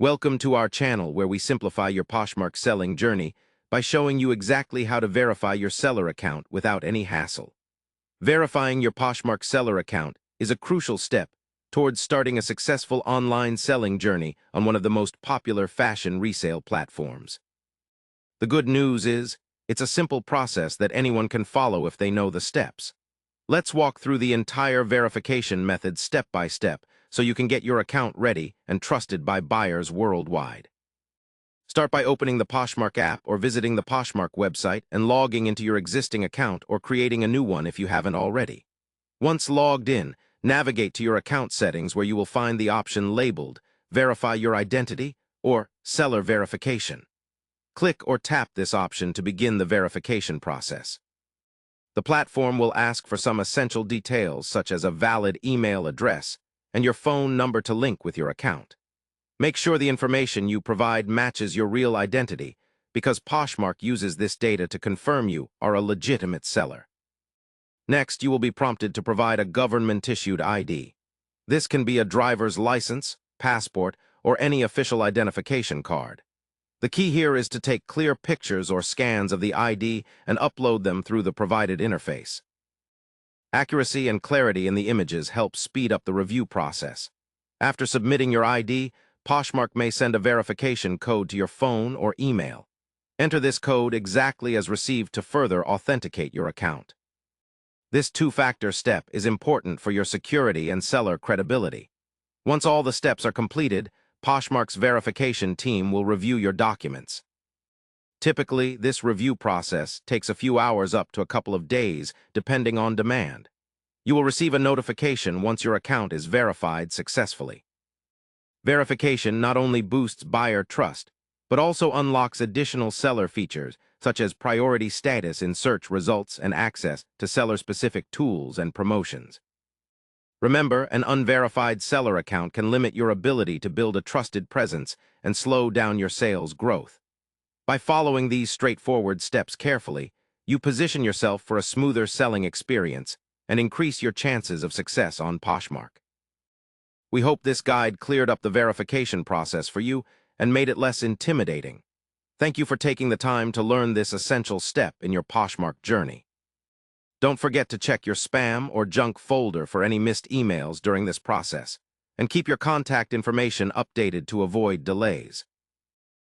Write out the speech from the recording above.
Welcome to our channel where we simplify your Poshmark selling journey by showing you exactly how to verify your seller account without any hassle. Verifying your Poshmark seller account is a crucial step towards starting a successful online selling journey on one of the most popular fashion resale platforms. The good news is, it's a simple process that anyone can follow if they know the steps. Let's walk through the entire verification method step by step so you can get your account ready and trusted by buyers worldwide. Start by opening the Poshmark app or visiting the Poshmark website and logging into your existing account or creating a new one if you haven't already. Once logged in, navigate to your account settings where you will find the option labeled Verify Your Identity or Seller Verification. Click or tap this option to begin the verification process. The platform will ask for some essential details such as a valid email address and your phone number to link with your account. Make sure the information you provide matches your real identity because Poshmark uses this data to confirm you are a legitimate seller. Next, you will be prompted to provide a government-issued ID. This can be a driver's license, passport, or any official identification card. The key here is to take clear pictures or scans of the ID and upload them through the provided interface. Accuracy and clarity in the images help speed up the review process. After submitting your ID, Poshmark may send a verification code to your phone or email. Enter this code exactly as received to further authenticate your account. This two-factor step is important for your security and seller credibility. Once all the steps are completed, Poshmark's verification team will review your documents. Typically, this review process takes a few hours up to a couple of days, depending on demand. You will receive a notification once your account is verified successfully. Verification not only boosts buyer trust, but also unlocks additional seller features, such as priority status in search results and access to seller-specific tools and promotions. Remember, an unverified seller account can limit your ability to build a trusted presence and slow down your sales growth. By following these straightforward steps carefully, you position yourself for a smoother selling experience and increase your chances of success on Poshmark. We hope this guide cleared up the verification process for you and made it less intimidating. Thank you for taking the time to learn this essential step in your Poshmark journey. Don't forget to check your spam or junk folder for any missed emails during this process, and keep your contact information updated to avoid delays.